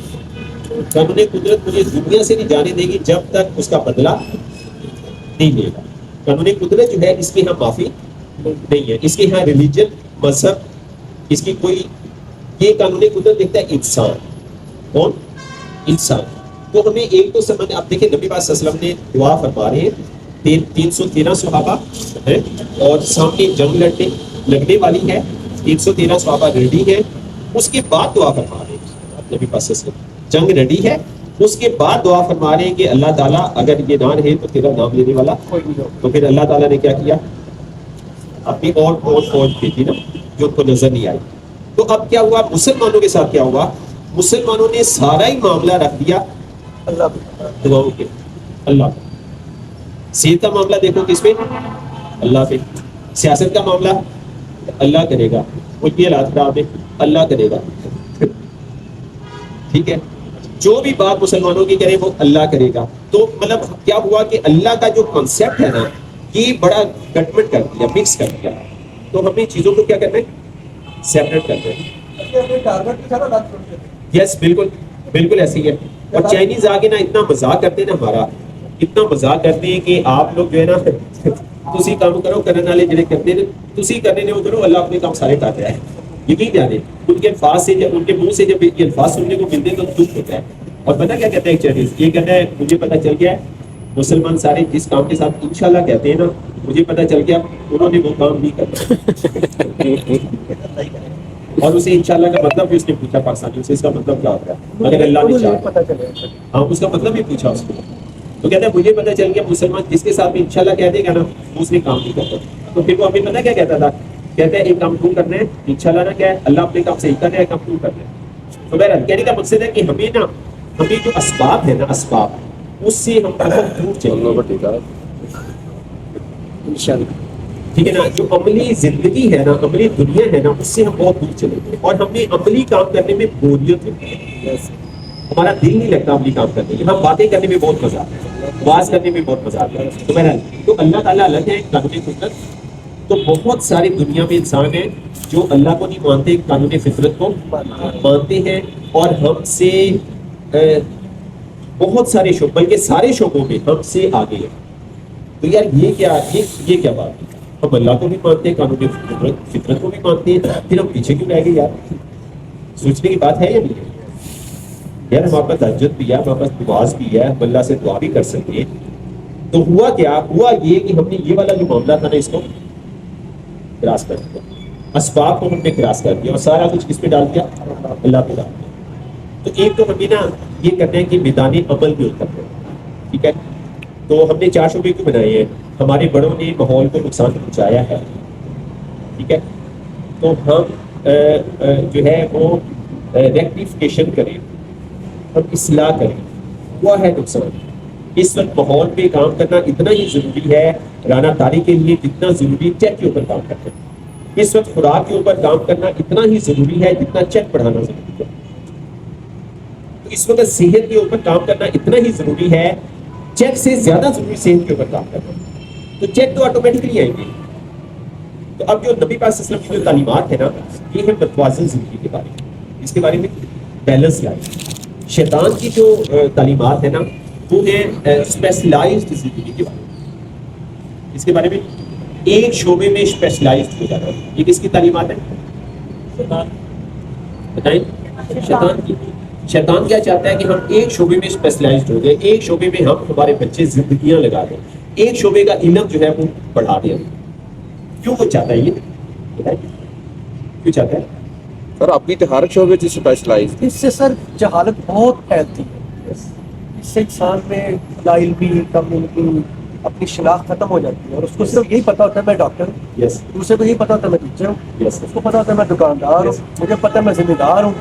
قانون قدرت مجھے دنیا سے نہیں جانے دے گی جب تک اس کا بدلہ نہیں لے گا. قانون قدرت جو ہے اس کی یہاں معافی نہیں ہے، اس کے یہاں ریلیجن، مذہب، اس کی کوئی، یہ قانون قدرت دیکھتا ہے انسان. کون؟ انسان. تو ہمیں ایک تو سمجھ، اب دیکھیں نبی پاک صلی اللہ علیہ وسلم نے دعا فرما رہے ہیں، 313 صحابہ ہیں اور سامنے جنگ لگنے والی ہے، 313 صحابہ ریڈی ہیں. اس کے بعد دعا فرما رہے ہیں نبی پاک صلی اللہ علیہ وسلم، جنگ ریڈی ہے، اس کے بعد دعا فرما رہے ہیں کہ اللہ تعالیٰ اگر یہ نہ رہے تو تیرا نام لینے والا. تو پھر اللہ تعالیٰ نے کیا کیا؟ اپنی اور فوج بھیجی نا جو ان کو نظر نہیں آئی. تو اب کیا ہوا مسلمانوں کے ساتھ؟ کیا ہوا؟ مسلمانوں نے سارا ہی معاملہ رکھ دیا اللہ دعاؤں کے، اللہ پہ. صحت کا معاملہ دیکھو کس پہ؟ اللہ پہ. سیاست کا معاملہ اللہ کرے گا، ملکی حالات خراب ہے اللہ کرے گا. ٹھیک ہے، جو بھی بات مسلمانوں کی کرے وہ اللہ کرے گا. تو مطلب کیا ہوا کہ اللہ کا جو کنسیپٹ ہے نا یہ بڑا گٹمٹ کر دیا، مکس کر دیا. تو ہمیں چیزوں کو کیا کرنا ہے؟ سیپریٹ کرنا ہے. یس بالکل بالکل ایسے ہی ہے. اور چائنیز آگے نا اتنا مذاق کرتے ہیں نا، ہمارا اتنا مذاق کرتے ہیں کہ آپ لوگ جو ہے نا تسی کام کرو، کرنے والے جڑے کرتے ہیں تسی کرنے نے وہ کرو، اللہ اپنے کام سارے کر رہا ہے. یقین جانے ان کے الفاظ سے، جب ان کے منہ سے جب یہ الفاظ سننے کو ملتے ہیں تو دکھ ہوتا ہے. اور پتہ کیا کہتا ہے ایک چائنیز؟ یہ کہتا ہے مجھے پتہ چل گیا ہے مسلمان سارے جس کام کے ساتھ انشاءاللہ کہتے ہیں نا، مجھے پتہ چل گیا انہوں نے وہ کام نہیں کرنا. اور اسے انشاءاللہ کا مطلب بھی اس نے پوچھا پاکستانی سے، اس کا مطلب کیا ہوتا ہے اگر اللہ نے چاہا؟ ہاں اس کا مطلب بھی پوچھا اس کو. تو کہتا ہے مجھے پتہ چل گیا مسلمان جس کے ساتھ بھی انشاءاللہ کہہ دے گا نا وہ اس نے کام نہیں کرتا. تو پھر وہ ہمیں پتہ کیا کہتا تھا؟ کہتا ہے ایک کام کیوں کرنا ہے انشاءاللہ نہ کیا ہے، اللہ اپنے کام صحیح کر رہا ہے، کام کیوں کرنا ہے. تو بہرحال کہنے کا مقصد ہے کہ ہمیں نا، ہمیں جو اسباب ہے نا، اسباب اس سے ہم بہت دور چلیں. ٹھیک ہے نا، جو عملی زندگی ہے نا، عملی دنیا ہے نا، اس سے ہم بہت دور چلیں گے. اور ہمیں عملی کام کرنے میں بوریت ہوتی ہے، ہمارا دل نہیں لگتا عملی کام کرنے میں. ہم باتیں کرنے میں بہت مزہ آتا ہے، بات کرنے میں بہت مزہ آتا ہے. تو بہرحال تو اللہ تعالیٰ الگ ہے قانون فطرت. تو بہت سارے دنیا میں انسان ہیں جو اللہ کو نہیں مانتے، قانون فطرت کو مانتے ہیں، اور ہم سے بہت سارے شعبوں، بلکہ سارے شعبوں میں ہم سے آگے ہیں. تو یار یہ کیا بات ہے؟ ہم اللہ کو بھی مانتے ہیں، قانون فطرت کو بھی مانتے ہیں، پھر ہم پیچھے کیوں رہ گئے یار؟ سوچنے کی بات ہے یا نہیں؟ یار ہمارے پاس تہجد بھی ہے، ہمارے پاس نماز بھی ہے، ہم اللہ سے دعا بھی کر سکتے ہیں. تو ہوا کیا؟ ہوا یہ کہ ہم نے یہ والا جو معاملہ تھا نا اس کو کراس کر دیا، اسباب کو ہم نے کراس کر دیا اور سارا کچھ کس پہ ڈال دیا؟ اللہ پہ ڈال دیا. تو ایک تو ہمیں نا یہ کرنا ہے کہ میدان عمل بھی اترنا ہے. ٹھیک ہے، تو ہم نے 4 شعبے کیوں بنائے ہیں؟ ہمارے بڑوں نے ماحول کو نقصان پہنچایا ہے. ٹھیک ہے، تو ہم جو ہے وہ ریکٹیفیکیشن کریں، ہم اصلاح کریں. ہوا ہے نقصان. اس وقت ماحول پہ کام کرنا اتنا ہی ضروری ہے رانا تاری کے لیے جتنا ضروری چیک کے اوپر کام کرنا ہے. اس وقت خوراک کے اوپر کام کرنا اتنا ہی ضروری ہے جتنا چیک بڑھانا ضروری ہے. تو اس وقت صحت کے اوپر کام کرنا اتنا ہی ضروری ہے، چیک سے زیادہ ضروری صحت کے اوپر کام کرنا. تو چیک تو آٹومیٹکلی آئیں گے. تو اب جو نبی پاک صلی اللہ علیہ وسلم کی جو تعلیمات ہے نا، یہ ہے متوازن زندگی کے بارے میں. اس کے بارے میں بیلنس کیا ہے. شیطان کی جو تعلیمات ہے نا وہ ہے اسپیشلائزڈ زندگی کے بارے میں. اس کے بارے میں ایک شعبے میں اسپیشلائزڈ ہو جانا. یہ کس کی تعلیمات ہے؟ بتائیں. شیطان کیا چاہتا ہے کہ ہم ایک شعبے میں اسپیشلائزڈ ہو گئے، ایک شعبے میں ہم ہمارے بچے زندگیاں لگا دیں، ایک شعبے کا علم جو ہے وہ بڑھا دیں. کیوں وہ چاہتا ہے؟ یہ بتائیں کیوں چاہتا ہے؟ سر آپ کی ہر شعبے سے اسپیشلائز. اس سے سر جہالت بہت پھیلتی ہے. اس سے انسان میں لا علمی، کم علمی، اپنی شناخت ختم ہو جاتی ہے. اور اس کو صرف یہی پتا ہوتا ہے میں ڈاکٹر ہوں، یس دوسرے کو یہی پتا ہوتا ہے میں ٹیچر ہوں، یس اس کو پتا ہوتا ہے میں دکاندار ہوں، مجھے پتا ہے میں ذمہ دار ہوں.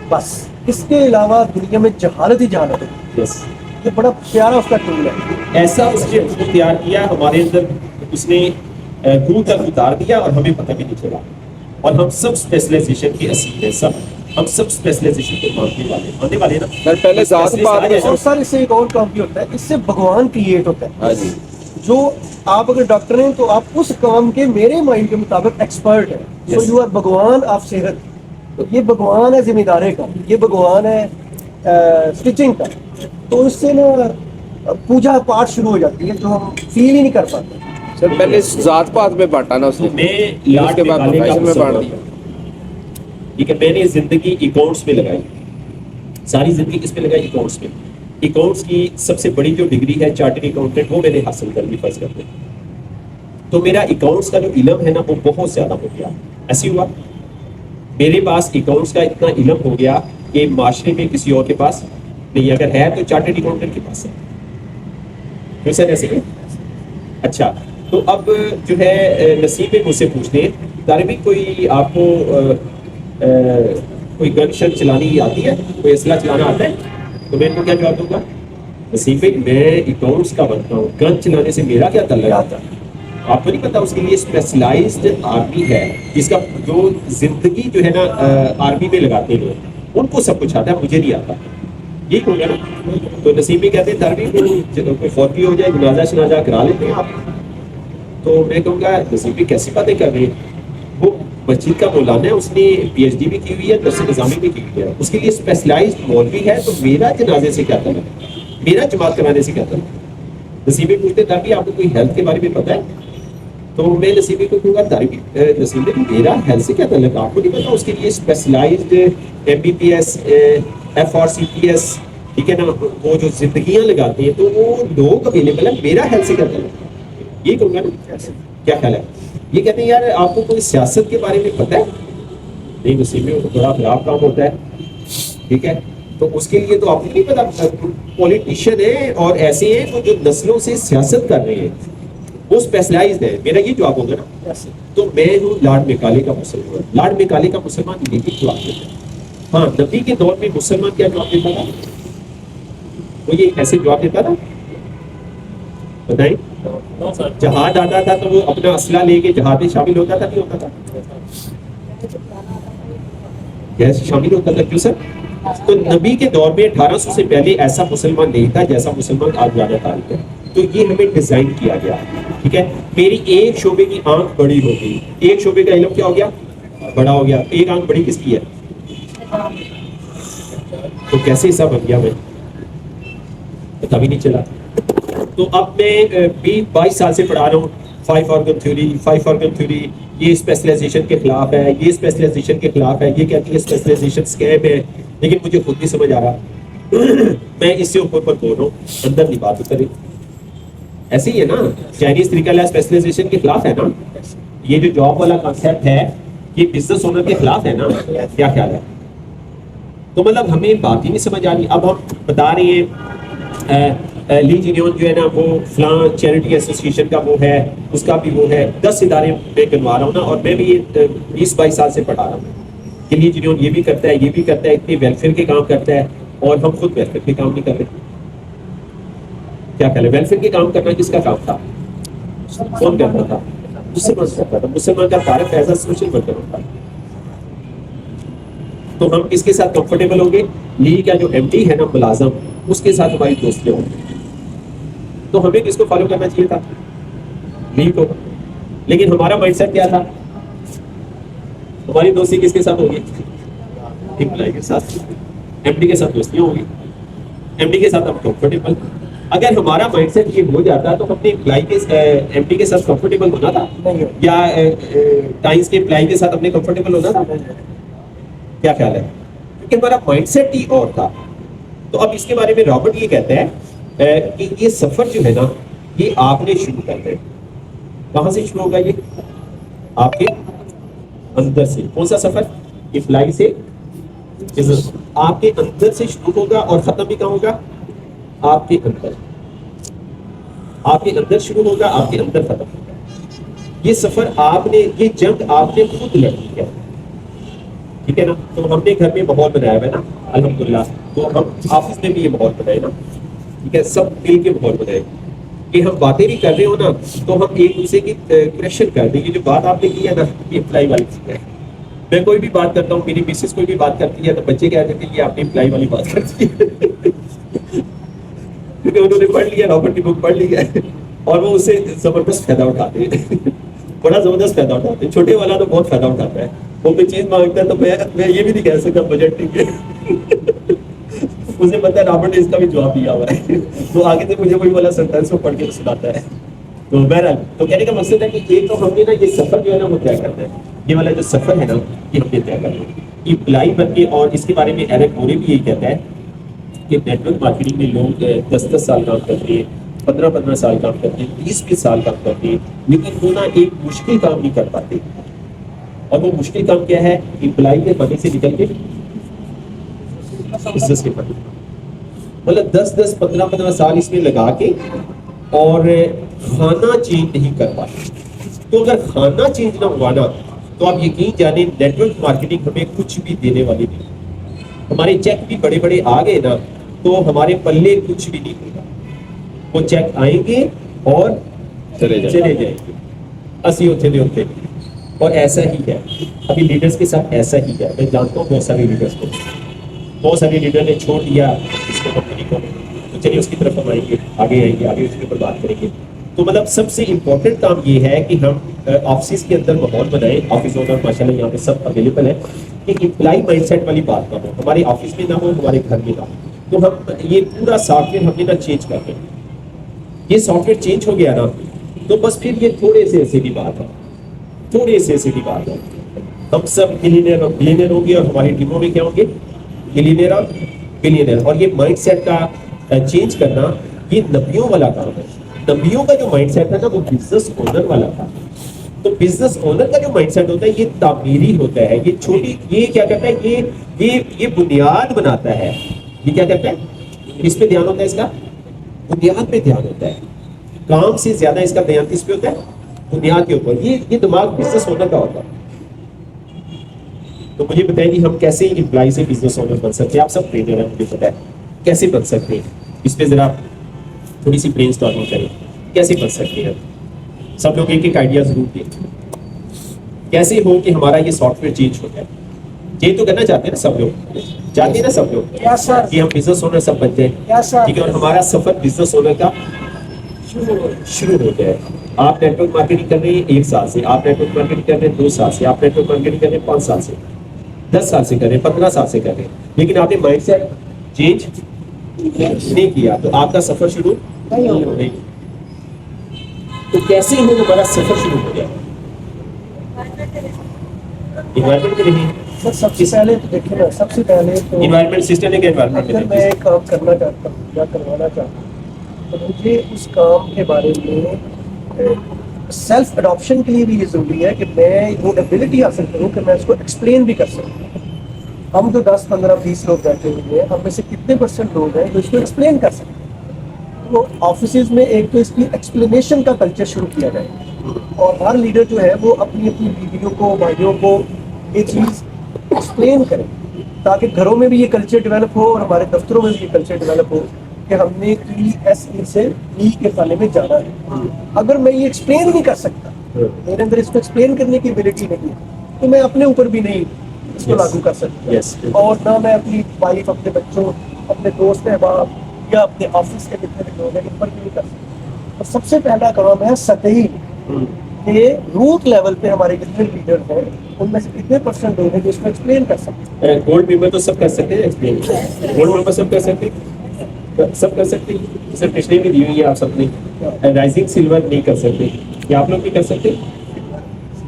بس اس کے علاوہ دنیا میں جہالت ہی جہالت ہے. یس. یہ بڑا پیارا اس کا ٹول ہے. ایسا اس نے تیار کیا ہمارے اندر، اس نے دور تک اتار دیا اور ہمیں پتہ بھی نہیں چلا. اور ہم سب اسپیشلائزیشن کے اصول ہیں، سب ہم سب اسپیشلائزیشن کو ماننے والے نا. سر پہلے ذات پات اور سر اس سے ایک اور کام بھی ہوتا ہے، اس سے بھگوان کریٹ ہوتا ہے. ہاں جی. جو آپ اگر ڈاکٹر ہیں تو آپ اس کام کے میرے مائنڈ کے مطابق ایکسپرٹ ہیں. سو Yes. یو آر بھگوان آف صحت. تو یہ بھگوان ہے ذمہ دارے کا, یہ بھگوان ہے اسٹچنگ کا. تو اس سے نا پوجا پاٹ شروع ہو جاتی ہے جو ہم فیل ہی نہیں کر پاتے. سر پہلے ذات پات میں بانٹا نا اس نے, میں اس لاڈ کے بعد نکالنے کا پروفیشن میں بانٹ مسلمان دیا. ہوں. ٹھیک ہے, میں نے زندگی اکاؤنٹس میں لگائی, ساری زندگی کس میں لگائی؟ اکاؤنٹس میں. اکاؤنٹس کی سب سے بڑی جو ڈگری ہے چارٹرڈ اکاؤنٹنٹ, وہ میں نے حاصل کر لی فرض کرتے ہیں. تو میرا اکاؤنٹس کا جو علم ہے نا وہ بہت زیادہ ہو گیا. ایسے ہوا میرے پاس اکاؤنٹس کا اتنا علم ہو گیا کہ معاشرے میں کسی اور کے پاس نہیں, اگر ہے تو چارٹرڈ اکاؤنٹنٹ کے پاس ہے. کیوں سر ایسے ہی؟ اچھا, تو اب جو ہے نصیب مجھ سے پوچھتے ہیں طالبی کوئی آپ کو کوئی گن شن چلانی آتی ہے, کوئی اسلحہ چلانا آتا ہے؟ تو میں ان کو کیا جواب دوں گا؟ نصیب میں اکاؤنٹس کا بنتا ہوں, گن چلانے سے میرا کیا تعلق آتا ہے؟ آپ کو نہیں پتا اس کے لیے اسپیشلائزڈ آرمی ہے جس کا جو زندگی جو ہے نا آرمی میں لگاتے ہیں, ان کو سب کچھ آتا ہے, مجھے نہیں آتا. یہی ہو گیا نا. تو نصیبی کہتے ہیں طالبی کوئی فوتی ہو جائے جنازہ شنازہ کرا لیتے ہیں آپ. تو میں کہوں گا نصیبی کیسی باتیں کر رہے ہیں, وہ مسجد کا مولانا ہے, اس نے پی ایچ ڈی بھی کی ہوئی ہے, درس نظامی بھی کی ہوئی ہے, اس کے لیے اسپیشلائزڈ مولوی ہے. تو میرا جنازے سے کیا تعلق ہے, میرا جماعت کرانے سے کیا تعلق ہے؟ نصیبی پوچھتے طالبی آپ کو کوئی ہیلتھ کے بارے میں پتہ ہے؟ تو میں نصیبی کو کہوں گا طالبی نصیبی میرا ہیلتھ سے کیا تعلق ہے, آپ کو نہیں پتا؟ اس کے لیے specialised M B B S, F R C P S, ٹھیک ہے نا, وہ جو زندگیاں لگاتے ہیں تو وہ لوگ اویلیبل ہے. میرا ہیلتھ سے کیا تعلق ہے؟ یہ کہوں گا نا. کیا خیال ہے؟ یہ کہتے ہیں یار آپ کو کوئی سیاست کے بارے میں پتہ ہے؟ نہیں نصیبی وہ بڑا خراب کام ہوتا ہے, ٹھیک ہے. تو اس کے لیے تو آپ کو نہیں پتا, پولیٹیشین ہیں اور ایسے ہیں وہ جو نسلوں سے سیاست کر رہے ہیں, وہ اسپیشلائزڈ ہے. میرا یہ جواب ہوگا نا. تو میں ہوں لارڈ میکالے کا مسلمان. لارڈ میکالے کا مسلمان یہی جواب دیتا ہے. ہاں, نبی کے دور میں مسلمان کیا جواب دیتا تھا؟ وہ یہ ایسے جواب دیتا تھا, بتائیں. جہاد آتا تھا تو وہ اپنا اسلحہ لے کے جہاد میں شامل ہوتا تھا, نہیں ہوتا تھا؟ کیسے شامل ہوتا تھا؟ کیوں سر؟ تو نبی کے دور میں 1800 سے پہلے ایسا مسلمان نہیں تھا جیسا مسلمان آج زیادہ تاریخ ہے. تو یہ ہمیں ڈیزائن کیا گیا, ٹھیک ہے. میری ایک شعبے کی آنکھ بڑی ہو گئی, ایک شعبے کا علم کیا ہو گیا؟ بڑا ہو گیا. ایک آنکھ بڑی کس کی ہے؟ تو کیسے حساب بن گیا؟ میں پتا بھی نہیں چلا. تو اب میں 22 سال سے پڑھا رہا ہوں 5 آرگن تھیوری, یہ اسپیشلائزیشن کے خلاف ہے, یہ اسپیشلائزیشن کے خلاف ہے, یہ کہتی ہے اسپیشلائزیشن اسکیم ہے, لیکن مجھے خود نہیں سمجھ آ رہا. میں اس سے اوپر بول رہا ہوں, اندر نہیں بات اتر رہی. ایسے ہی ہے نا, چائنیز طریقہ لائے اسپیشلائزیشن کے خلاف ہے نا. یہ جو جاب والا کانسیپٹ ہے یہ بزنس اونر کے خلاف ہے نا. کیا خیال ہے؟ تو مطلب ہمیں بات ہی نہیں سمجھ آ رہی. اب ہم بتا رہے ہیں لیج یونین جو ہے نا وہ فلاں چیریٹی ایسوسیشن کا وہ ہے, اس کا بھی وہ ہے, 10 ادارے میں گنوا رہا ہوں نا. اور میں بھی 20-22 سال سے پڑھا رہا ہوں کہ لیج یونین یہ بھی کرتا ہے, یہ بھی کرتا ہے, اتنے ویلفیئر کے کام کرتا ہے, اور ہم خود ویلفیئر کے کام نہیں کر رہے. کیا کہہ رہے؟ ویلفیئر کے کام کرنا کس کا کام تھا؟ کون کرتا تھا؟ مسلمان کرتا تھا. مسلمان کا تعارف ایز اے سوشل ورکر ہوتا ہے. تو ہم کس کے ساتھ کمفرٹیبل ہوں گے؟ لیگ کا جو ایم ڈی ہے نا ملازم, اس کے ساتھ ہماری دوستیاں ہوں گی. تو ہمیں کس کو فالو کرنا چاہیے تھا؟ لیگ کو. لیکن ہمارا مائنڈ سیٹ کیا تھا؟ ہماری دوستی کس کے ساتھ ہوگی؟ امپلائی کے ساتھ. ایم ڈی کے ساتھ دوستیاں ہوگی, ایم ڈی کے ساتھ ہم کمفرٹیبل. اگر ہمارا مائنڈ سیٹ یہ ہو جاتا تو ہم نے امپلائی کے ایم ڈی کے ساتھ کمفرٹیبل ہونا تھا, یا ٹائمز کے امپلائی کے ساتھ ہم نے کمفرٹیبل ہونا تھا. کیا خیال ہے؟ کیونکہ ہمارا مائنڈ سیٹ ہی اور تھا. تو اب اس کے بارے میں رابرٹ یہ کہتا ہے کہ یہ سفر جو ہے نا یہ آپ نے شروع کرنا ہے. کہاں سے شروع ہوگا؟ یہ آپ کے اندر سے. کون سا سفر؟ امپلائی سے بزنس. آپ کے اندر سے شروع ہوگا اور ختم بھی کہاں ہوگا؟ آپ کے اندر. آپ کے اندر شروع ہوگا, آپ کے اندر ختم ہوگا. یہ سفر آپ نے, یہ جنگ آپ نے خود لڑی ہے, ٹھیک ہے نا. تو ہم نے گھر میں ماحول بنایا ہوا ہے نا الحمدللہ. تو ہم آفس میں بھی یہ ماحول بنائے نا, ٹھیک ہے, سب مل کے ماحول بنائے کہ ہم باتیں بھی کر رہے ہو نا تو ہم ایک دوسرے کی کویشچن کر دیں. یہ جو بات آپ نے کی ہے نا یہ امپلائی والی چیز ہے. میں کوئی بھی بات کرتا ہوں, میری مسز کوئی بھی بات کرتی ہے تو بچے کیا کہتے ہیں یہ آپ نے امپلائی والی بات کرتی ہے. کیونکہ انہوں نے پڑھ لیا, رابرٹ کی بک پڑھ لی ہے. اور وہ اسے زبردست فائدہ اٹھاتے ہیں بڑا زبردست فائدہ اٹھاتے ہیں. چھوٹے والا تو بہت فائدہ اٹھاتا ہے, وہ کوئی چیز مانگتا ہے تو میں یہ بھی نہیں کہہ سکتا بجٹ ٹھیک ہے مجھے پتا ہے رابرٹ نے اس کا بھی جواب دیا ہوا ہے تو آگے سے مجھے وہی والا سینٹینس وہ پڑھ کے سناتا ہے. تو بہرحال تو کہنے کا مقصد ہے کہ ایک تو ہم نے نا یہ سفر جو ہے نا وہ طے کرنا ہے, یہ والا جو سفر ہے نا یہ ہم نے طے کرنا ہے. اپلائی بن کے, اور اس کے بارے میں ایرک مورے بھی یہی کہتا ہے کہ نیٹ ورک مارکیٹنگ میں لوگ 10-10 سال کام کرتے ہیں, 15-15 سال کام کرتے ہیں, 20-20 سال کام کرتے ہیں, لیکن وہ نا ایک مشکل کام نہیں کر پاتے. اور وہ مشکل کام کیا ہے؟ اپلائی کے بنے سے نکل کے بزنس کے بنے, مطلب 10-15 سال اس میں لگا کے اور کھانا چینج نہیں کر پاتے. تو اگر کھانا چینج نہ ہوا نا تو آپ یقین جانیں نیٹ ورک مارکیٹنگ ہمیں کچھ بھی دینے والی نہیں. ہمارے چیک بھی بڑے بڑے آ گئے نا تو ہمارے پلے کچھ بھی نہیں ہوگا. وہ چیک آئیں گے اور چلے جائیں گے, اسی ہوتے. اور ایسا ہی ہے ابھی لیڈرز کے ساتھ, ایسا ہی ہے. میں جانتا ہوں بہت سارے لیڈرز کو, بہت سارے لیڈر نے چھوڑ دیا اس کو کمپنی کو. تو چلیے اس کی طرف ہم آگے اس کے اوپر بات کریں گے. تو مطلب سب سے امپورٹنٹ کام یہ ہے کہ ہم آفسز کے اندر ماحول بنائیں. آفس اونر ماشاء اللہ یہاں پہ سب اویلیبل ہے کہ امپلائی مائنڈ سیٹ والی بات نہ ہو, ہمارے آفس میں نہ ہو, ہمارے گھر میں نہ ہو. تو ہم یہ پورا سافٹ ویئر ہم نے نا چینج کر دیں. یہ سافٹ ویئر چینج ہو گیا نا تو بس پھر یہ تھوڑے سے ایسے کی بات ہے, تھوڑے سے ایسے کی بات ہے. ہم سب ملینئر ہوں گے اور ہماری ٹیموں میں کیا ہوں گے؟ ملینئر اور بلینئر. اور یہ مائنڈ سیٹ کا چینج کرنا یہ نبیوں والا کام ہے. نبیوں کا جو مائنڈ سیٹ ہے نا وہ بزنس اونر والا تھا. تو بزنس اونر کا جو مائنڈ سیٹ ہوتا ہے یہ تعمیری ہوتا ہے. یہ چھوٹی, یہ کیا کرتا ہے, یہ بنیاد بناتا ہے. یہ کیا کرتا ہے؟ کس پہ دھیان ہوتا ہے اس کا؟ بنیاد پہ دھیان ہوتا ہے. کام سے زیادہ اس کا دھیان کس پہ ہوتا ہے؟ بنیاد کے اوپر. یہ دماغ بزنس اونر کا ہوتا ہے. تو مجھے بتائیں کہ ہم کیسے امپلائی سے بزنس اونر بن سکتے ہیں؟ آپ سب ٹرینر ہیں, مجھے پتا ہے کیسے بن سکتے ہیں. اس پہ ذرا تھوڑی سی برین اسٹارمنگ کریں, کیسے بن سکتے ہیں. سب لوگ ایک ایک آئیڈیا ضرور دیں. کیسے ہو کہ ہمارا یہ سافٹ ویئر چینج ہو جائے. یہ تو کرنا چاہتے ہیں نا سب لوگ, چاہتے ہیں نا سب لوگ کہ ہم بزنس اونر سب بن جائیں, ٹھیک ہے. اور ہمارا سفر بزنس اونر کا شروع ہو جائے. آپ نیٹ ورک مارکیٹنگ کر رہے ہیں 1 سال سے, آپ نیٹ ورک مارکیٹنگ کر رہے ہیں 2 سال سے, آپ نیٹ ورک مارکیٹنگ کر رہے ہیں 5 سال سے, 10 سال سے کر رہے ہیں, 15 سال سے کر رہے ہیں, لیکن آپ نے مائنڈ سیٹ چینج نہیں کیا تو آپ کا سفر شروع نہیں. تو کیسے ہو ہمارا سفر شروع ہو جائے؟ انوائرمنٹ میں نہیں. سب سے پہلے تو دیکھیں نا, سب سے پہلے تو انوائرمنٹ سسٹم ہے کہ انوائرمنٹ اگر میں ایک کام کرنا چاہتا ہوں یا کروانا چاہتا ہوں تو مجھے اس کام کے بارے میں سیلف اڈاپشن کے لیے بھی یہ ضروری ہے کہ میں وہ ایبلٹی حاصل کروں کہ میں اس کو ایکسپلین بھی کر سکوں. ہم جو 10, 15, 20 لوگ بیٹھے ہوئے ہیں, ہم میں سے کتنے % لوگ ہیں جو اس کو ایکسپلین کر سکتے ہیں؟ وہ آفیسز میں ایک تو اس کی ایکسپلینیشن کا کلچر شروع کیا جائے, اور ہر لیڈر جو ہے وہ اپنی بیویوں کو, بھائیوں کو یہ چیز ایکسپلین کریں تاکہ گھروں میں بھی یہ کلچر ڈیولپ ہو اور ہمارے دفتروں میں بھی یہ کلچر ڈیولپ ہو کہ ہم نے ESE سے E کے خانے میں جانا ہے. اگر میں یہ ایکسپلین نہیں کر سکتا, میرے اندر اس کو ایکسپلین کرنے کی ایبلٹی نہیں ہے, تو میں اپنے اوپر بھی نہیں اس کو لاگو کر سکتا. اور نہ میں اپنی وائف, اپنے بچوں, اپنے دوست احباب یا اپنے آفس کے جتنے بھی لوگ ہیں ان پر بھی نہیں کر سکتا. اور سب سے پہلا کام ہے سطحی, کہ روٹ لیول پہ ہمارے جتنے لیڈر ہیں ان میں سے کتنے % لوگ ہیں جو اس کو ایکسپلین کر سکتے ہیں. گولڈ ممبر تو سب کر سکتے ہیں ایکسپلین, گولڈ ممبر سب کر سکتے ہیں, سب کر سکتے ہیں. سر پچھلے بھی دی ہوئی ہے آپ سب نے. رائزنگ سلور نہیں کر سکتے, کیا آپ لوگ بھی کر سکتے ہیں؟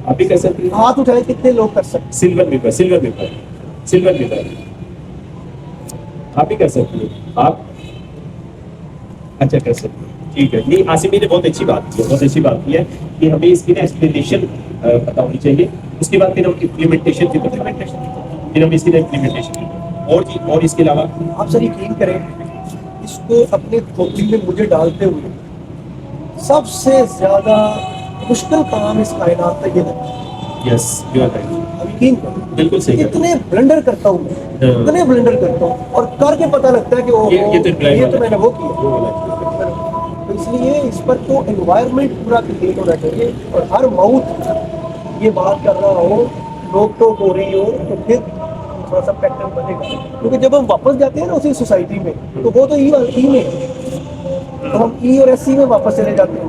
آپ بھی کر سکتے ہیں. ہاتھ اٹھائے کتنے لوگ کر سکتے ہیں؟ سلور ممبر آپ بھی کر سکتے ہیں. آپ اچھا کر سکتے ہیں, ٹھیک ہے. نہیں, آصف نے بہت اچھی بات کی ہے کہ ہمیں اس کی نا ایکسپلینیشن پتہ ہونی چاہیے. اس کے بعد پھر ہم امپلیمنٹیشن کی پھر ہم اس کی امپلیمنٹیشن اور اس کے علاوہ آپ سر یقین کریں, اس کو اپنے کھوپڑی میں مجھے ڈالتے ہوئے سب سے زیادہ مشکل کام اس کائنات کا یہ ہے. یس یو آر رائٹ, یقین کریں, بالکل صحیح. اتنے بلنڈر کرتا ہوں میں, اتنے بلنڈر کرتا ہوں, اور کر کے پتہ لگتا ہے کہ یہ تو میں نے وہ کیا. تو اس لیے اس پر تو انوائرمنٹ پورا کریٹ ہونا چاہیے, اور ہر ماؤتھ یہ بات کر رہا ہو, روک ٹوک ہو رہی ہو, تو پھر تھوڑا سا پیٹرن بنے گا. کیونکہ جب ہم واپس جاتے ہیں نا اسی سوسائٹی میں, تو وہ تو ای میں, تو ہم E اور SC میں واپس چلے جاتے ہیں.